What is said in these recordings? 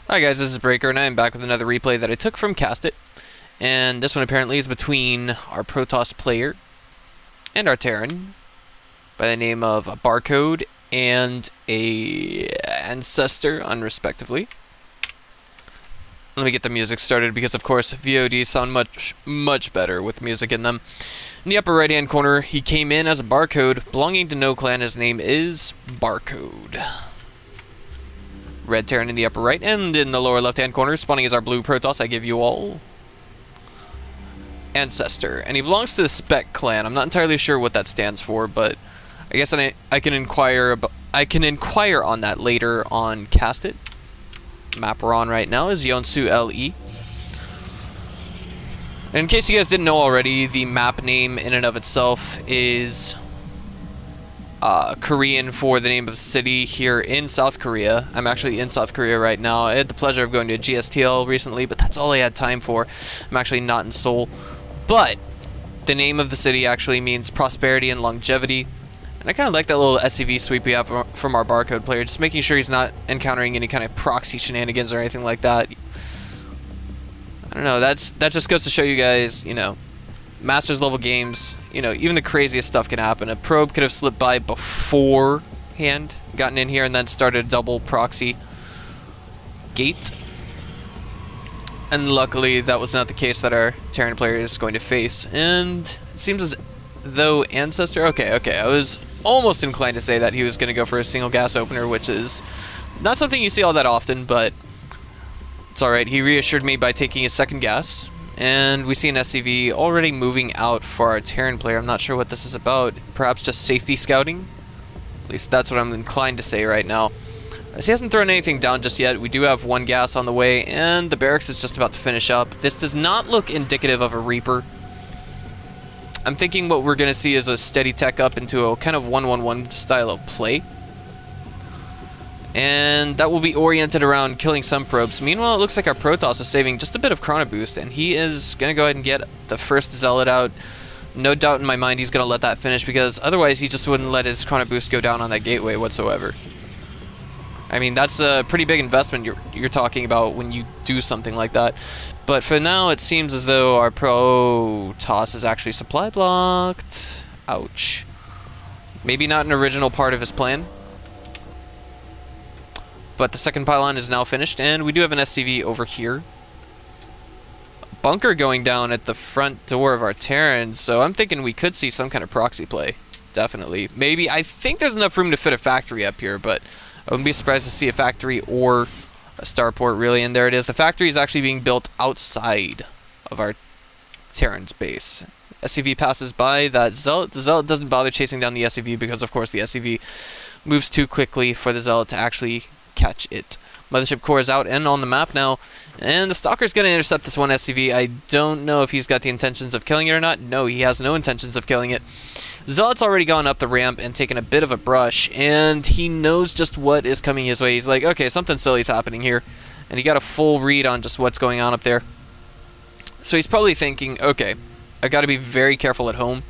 Hi guys, this is Breaker, and I am back with another replay that I took from Cast It. And this one apparently is between our Protoss player and our Terran by the name of a Barcode and a Ancestor, unrespectively. Let me get the music started because, of course, VODs sound much better with music in them. In the upper right-hand corner, he came in as a Barcode belonging to no clan. His name is Barcode. Red Terran in the upper right, and in the lower left-hand corner, spawning as our blue Protoss, I give you all Ancestor. And he belongs to the Spec clan. I'm not entirely sure what that stands for, but I guess I can inquire on that later on Cast It. Map we're on right now is llllllll. In case you guys didn't know already, the map name in and of itself is Korean for the name of the city here in South Korea. I'm actually in South Korea right now. I had the pleasure of going to a GSTL recently, but that's all I had time for. I'm actually not in Seoul. But the name of the city actually means prosperity and longevity. And I kind of like that little SCV sweep we have from our Barcode player, just making sure he's not encountering any kind of proxy shenanigans or anything like that. I don't know, that just goes to show you guys, you know, Masters level games, you know, even the craziest stuff can happen. A probe could have slipped by beforehand, gotten in here, and then started a double proxy gate. And luckily, that was not the case that our Terran player is going to face. And it seems as though Ancestor... Okay, I was almost inclined to say that he was going to go for a single gas opener, which is not something you see all that often, but it's alright. He reassured me by taking his second gas. And we see an SCV already moving out for our Terran player. I'm not sure what this is about. Perhaps just safety scouting? At least that's what I'm inclined to say right now. As he hasn't thrown anything down just yet, we do have one gas on the way, and the barracks is just about to finish up. This does not look indicative of a Reaper. I'm thinking what we're going to see is a steady tech up into a kind of 1-1-1 style of play. And that will be oriented around killing some probes. Meanwhile, it looks like our Protoss is saving just a bit of Chrono Boost, and he is going to go ahead and get the first Zealot out. No doubt in my mind he's going to let that finish, because otherwise he just wouldn't let his Chrono Boost go down on that gateway whatsoever. I mean, that's a pretty big investment you're talking about when you do something like that. But for now, it seems as though our Protoss is actually supply blocked. Ouch. Maybe not an original part of his plan. But the second pylon is now finished, and we do have an SCV over here. A bunker going down at the front door of our Terran, so I'm thinking we could see some kind of proxy play. Definitely. Maybe, I think there's enough room to fit a factory up here, but I wouldn't be surprised to see a factory or a starport, really. And there it is. The factory is actually being built outside of our Terran's base. SCV passes by that Zealot. The Zealot doesn't bother chasing down the SCV because, of course, the SCV moves too quickly for the Zealot to actually catch it. Mothership core is out and on the map now, and the Stalker's going to intercept this one SCV. I don't know if he's got the intentions of killing it or not. No, he has no intentions of killing it. Zealot's already gone up the ramp and taken a bit of a brush, and he knows just what is coming his way. He's like, okay, something silly's happening here, and he got a full read on just what's going on up there. So he's probably thinking, okay, I've got to be very careful at home.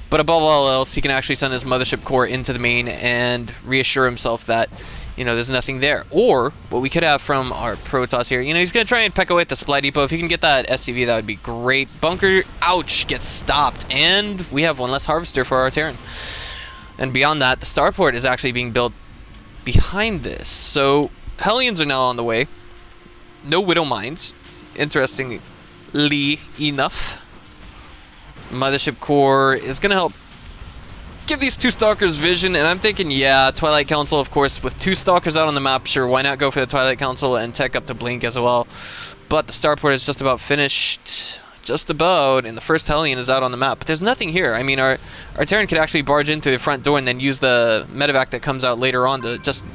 But above all else, he can actually send his Mothership core into the main and reassure himself that, you know, there's nothing there. Or, what we could have from our Protoss here, you know, he's going to try and peck away at the supply depot. If he can get that SCV, that would be great. Bunker, ouch, gets stopped. And we have one less Harvester for our Terran. And beyond that, the starport is actually being built behind this. So, Hellions are now on the way. No Widow Mines, interestingly enough. Mothership core is going to help give these two Stalkers vision, and I'm thinking, yeah, Twilight Council, of course, with two Stalkers out on the map, sure, why not go for the Twilight Council and tech up to Blink as well. But the starport is just about finished, just about, and the first Hellion is out on the map. But there's nothing here. I mean, our Terran could actually barge in through the front door and then use the medevac that comes out later on to just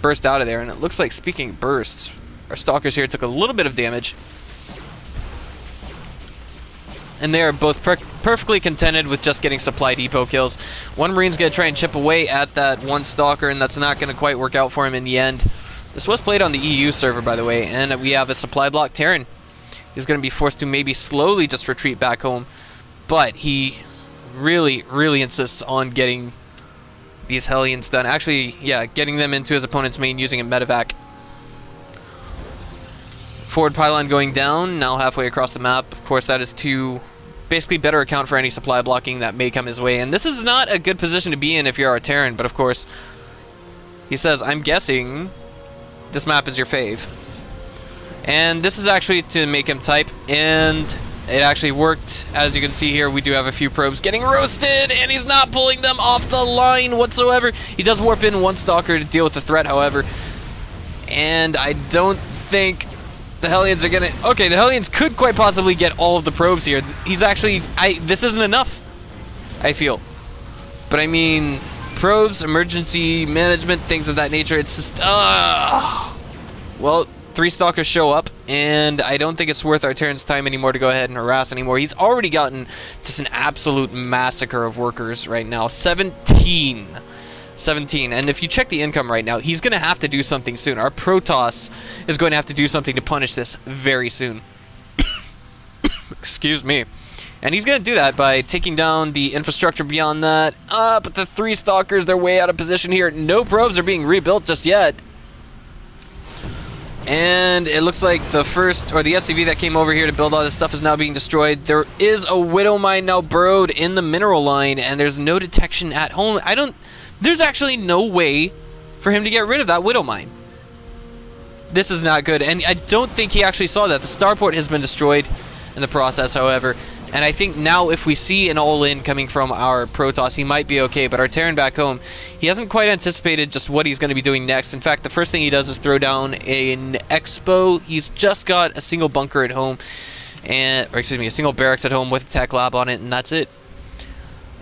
burst out of there. And it looks like, speaking of bursts, our Stalkers here took a little bit of damage. And they are both perfectly contented with just getting supply depot kills. One Marine's going to try and chip away at that one Stalker, and that's not going to quite work out for him in the end. This was played on the EU server, by the way, and we have a supply block Terran. He's going to be forced to maybe slowly just retreat back home, but he really insists on getting these Hellions done. Actually, yeah, getting them into his opponent's main using a medevac. Forward pylon going down, now halfway across the map. Of course, that is to basically better account for any supply blocking that may come his way. And this is not a good position to be in if you're a Terran, but of course, he says, I'm guessing this map is your fave. And this is actually to make him type, and it actually worked. As you can see here, we do have a few probes getting roasted, and he's not pulling them off the line whatsoever. He does warp in one Stalker to deal with the threat, however. And I don't think the Hellions are gonna... Okay, the Hellions could quite possibly get all of the probes here. He's actually... This isn't enough, I feel. But I mean, probes, emergency management, things of that nature, it's just... Well, 3 Stalkers show up, and I don't think it's worth our Terran's time anymore to go ahead and harass anymore. He's already gotten just an absolute massacre of workers right now. 17. And if you check the income right now, he's going to have to do something soon. Our Protoss is going to have to do something to punish this very soon. Excuse me. And he's going to do that by taking down the infrastructure beyond that. But the 3 Stalkers, they're way out of position here. No probes are being rebuilt just yet. And it looks like the first, or the SCV that came over here to build all this stuff is now being destroyed. There is a Widow Mine now burrowed in the mineral line, and there's no detection at home. There's actually no way for him to get rid of that Widow Mine. This is not good, and I don't think he actually saw that. The starport has been destroyed in the process, however, and I think now if we see an all-in coming from our Protoss, he might be okay, but our Terran back home, he hasn't quite anticipated just what he's going to be doing next. In fact, the first thing he does is throw down an Expo. He's just got a single bunker at home, or excuse me, a single barracks at home with a tech lab on it, and that's it.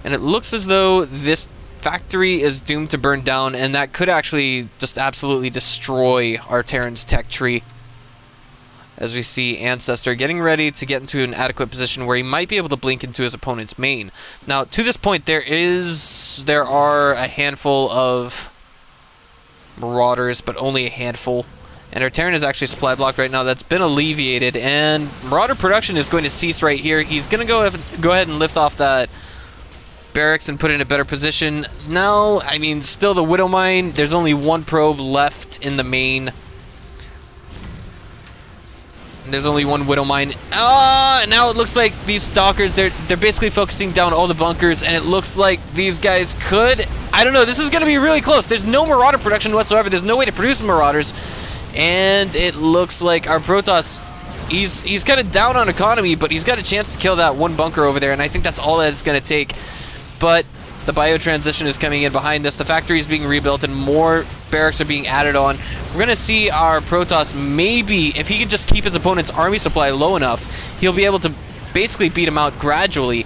And it looks as though this factory is doomed to burn down, and that could actually just absolutely destroy our Terran's tech tree. As we see Ancestor getting ready to get into an adequate position where he might be able to blink into his opponent's main. Now, to this point, there are a handful of Marauders, but only a handful. And our Terran is actually supply blocked right now. That's been alleviated, and Marauder production is going to cease right here. He's going to go ahead and lift off that barracks and put it in a better position. Now, I mean, still the Widow Mine, there's only 1 probe left in the main. There's only 1 Widow Mine. Now it looks like these Stalkers, they're basically focusing down all the bunkers, and it looks like these guys could... I don't know, this is going to be really close. There's no Marauder production whatsoever. There's no way to produce Marauders. And it looks like our Protoss, he's kind of down on economy, but he's got a chance to kill that 1 bunker over there, and I think that's all that it's going to take. But the biotransition is coming in behind this. The factory is being rebuilt, and more barracks are being added on. We're going to see our Protoss, maybe, if he can just keep his opponent's army supply low enough, he'll be able to basically beat him out gradually.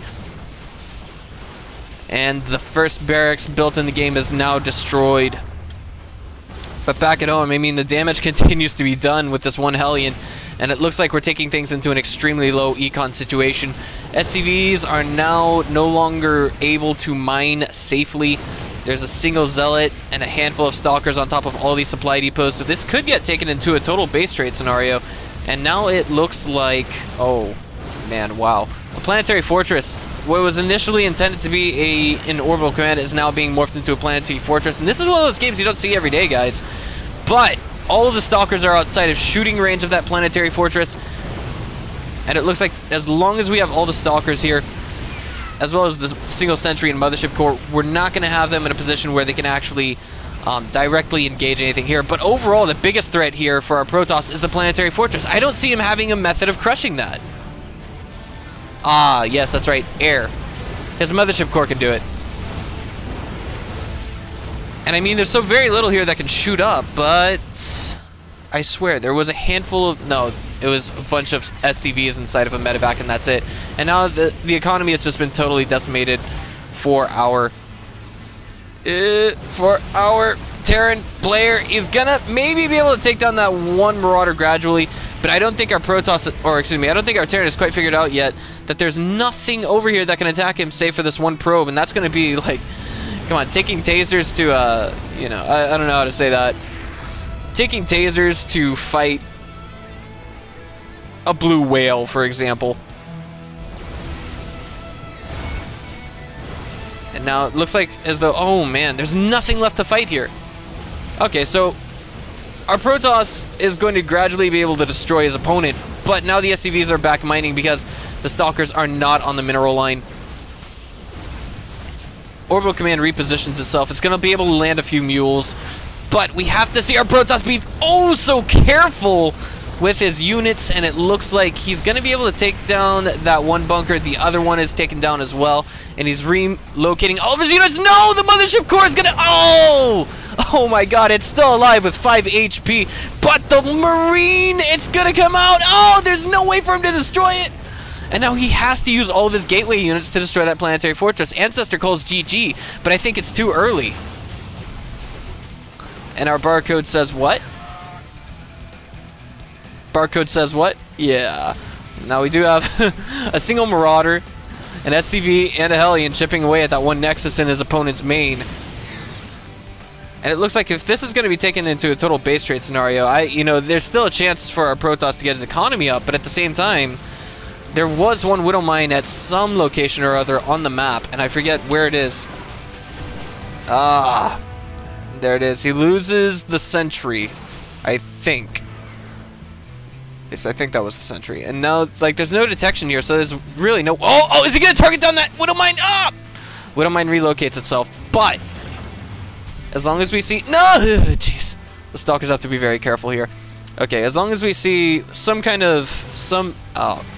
And the first barracks built in the game is now destroyed. But back at home, I mean, the damage continues to be done with this 1 Hellion, and it looks like we're taking things into an extremely low econ situation. SCVs are now no longer able to mine safely. There's a single Zealot and a handful of Stalkers on top of all these supply depots, so this could get taken into a total base trade scenario. And now it looks like, oh man, wow. A planetary fortress, what was initially intended to be an orbital command, is now being morphed into a planetary fortress. And this is one of those games you don't see every day, guys. But all of the Stalkers are outside of shooting range of that planetary fortress. And it looks like as long as we have all the Stalkers here, as well as the single sentry and mothership core, we're not going to have them in a position where they can actually directly engage anything here. But overall, the biggest threat here for our Protoss is the planetary fortress. I don't see him having a method of crushing that. Ah, yes, that's right, air. His mothership core can do it. And I mean, there's so very little here that can shoot up, but I swear, there was a handful of... No, it was a bunch of SCVs inside of a medevac, and that's it. And now the economy has just been totally decimated for our Terran player. He's gonna maybe be able to take down that 1 Marauder gradually, but I don't think our Protoss, or excuse me, I don't think our Terran has quite figured out yet that there's nothing over here that can attack him save for this 1 probe, and that's gonna be like, come on, taking tasers to, you know, I don't know how to say that. Taking tasers to fight a blue whale, for example. And now it looks like as though, oh man, there's nothing left to fight here. Okay, so our Protoss is going to gradually be able to destroy his opponent, but now the SCVs are back mining because the Stalkers are not on the mineral line. Orbital Command repositions itself. It's going to be able to land a few mules, but we have to see our Protoss be oh so careful with his units, and it looks like he's going to be able to take down that one bunker. The other one is taken down as well, and he's relocating all of his units. No, the Mothership Core is going to... Oh my god, it's still alive with 5 HP, but the Marine, it's going to come out. Oh, there's no way for him to destroy it. And now he has to use all of his gateway units to destroy that planetary fortress. Ancestor calls GG, but I think it's too early. And our barcode says what? Barcode says what? Yeah. Now we do have a single Marauder, an SCV, and a Hellion chipping away at that one Nexus in his opponent's main. And it looks like if this is going to be taken into a total base trade scenario, there's still a chance for our Protoss to get his economy up, but at the same time, there was one Widow Mine at some location or other on the map, and I forget where it is. There it is. He loses the sentry, I think. Yes, I think that was the sentry. And now, like, there's no detection here, so there's really no... Oh, is he going to target down that Widow Mine? Widow Mine relocates itself, but as long as we see... No! Jeez. The Stalkers have to be very careful here. Okay, as long as we see some kind of...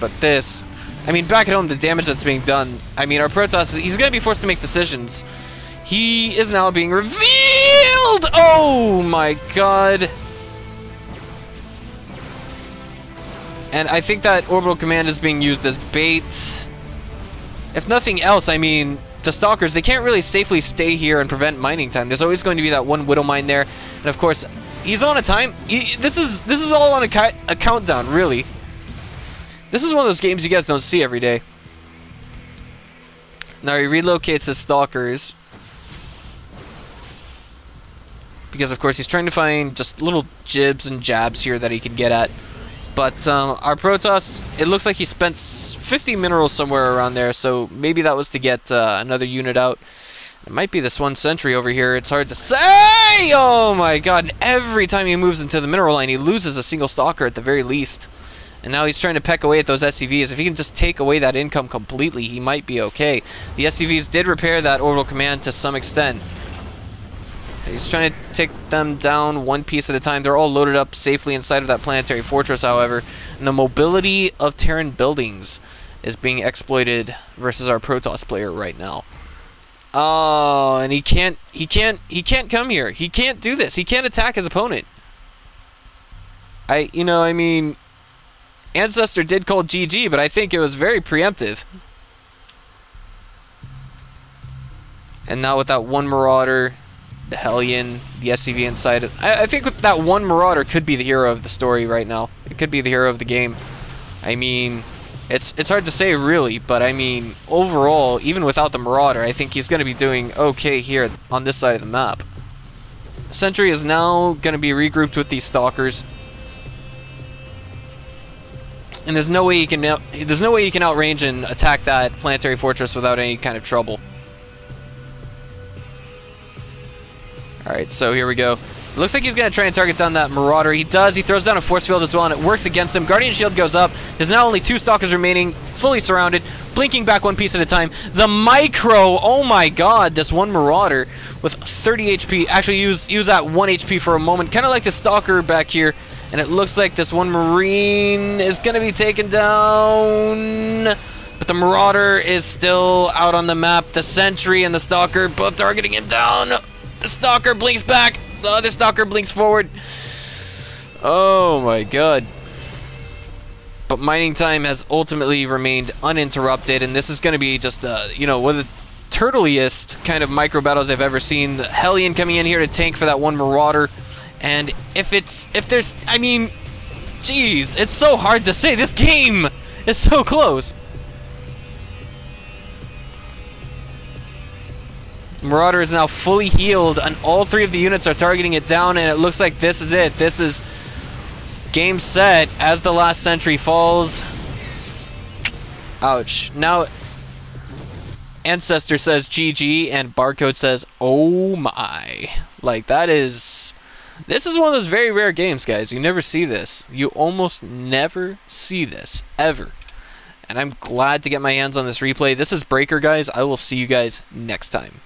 but this... I mean, back at home, the damage that's being done... I mean, our Protoss, he's going to be forced to make decisions. He is now being revealed! Oh my god. And I think that Orbital Command is being used as bait. If nothing else, I mean, the Stalkers, they can't really safely stay here and prevent mining time. There's always going to be that one Widow Mine there. And of course, he's on a time. This is all on a countdown, really. This is one of those games you guys don't see every day. Now he relocates his Stalkers. Because, of course, he's trying to find just little jibs and jabs here that he can get at. But our Protoss, it looks like he spent 50 minerals somewhere around there, so maybe that was to get another unit out. It might be this one sentry over here. It's hard to say! Oh my god, and every time he moves into the mineral line, he loses a single Stalker at the very least. And now he's trying to peck away at those SCVs. If he can just take away that income completely, he might be okay. The SCVs did repair that Orbital Command to some extent. He's trying to take them down one piece at a time. They're all loaded up safely inside of that planetary fortress, however. And the mobility of Terran buildings is being exploited versus our Protoss player right now. Oh, and he can't come here. He can't do this. He can't attack his opponent. I mean, Ancestor did call GG, but I think it was very preemptive. And now with that one Marauder, the Hellion, the SCV inside it. I think that one Marauder could be the hero of the story right now. It could be the hero of the game. I mean, it's hard to say really, but I mean, overall, even without the Marauder, I think he's going to be doing okay here on this side of the map. Sentry is now going to be regrouped with these Stalkers. And there's no way you can outrange and attack that planetary fortress without any kind of trouble. Alright, so here we go. It looks like he's going to try and target down that Marauder. He does. He throws down a force field as well, and it works against him. Guardian Shield goes up. There's now only 2 Stalkers remaining, fully surrounded, blinking back one piece at a time. The Micro! Oh my god, this one Marauder with 30 HP. Actually, use that 1 HP for a moment, kind of like the Stalker back here. And it looks like this one Marine is going to be taken down. But the Marauder is still out on the map. The Sentry and the Stalker both targeting him down. The Stalker blinks back. The other Stalker blinks forward. Oh my god. But mining time has ultimately remained uninterrupted, and this is going to be just, one of the turtliest kind of micro battles I've ever seen. The Hellion coming in here to tank for that one Marauder. And I mean, jeez, it's so hard to say. This game is so close. Marauder is now fully healed, and all 3 of the units are targeting it down, and it looks like this is it. This is game set as the last sentry falls. Ouch. Now, Ancestor says GG, and Barcode says, oh my. Like, that is... This is one of those very rare games, guys. You never see this. You almost never see this, ever. And I'm glad to get my hands on this replay. This is Breaker, guys. I will see you guys next time.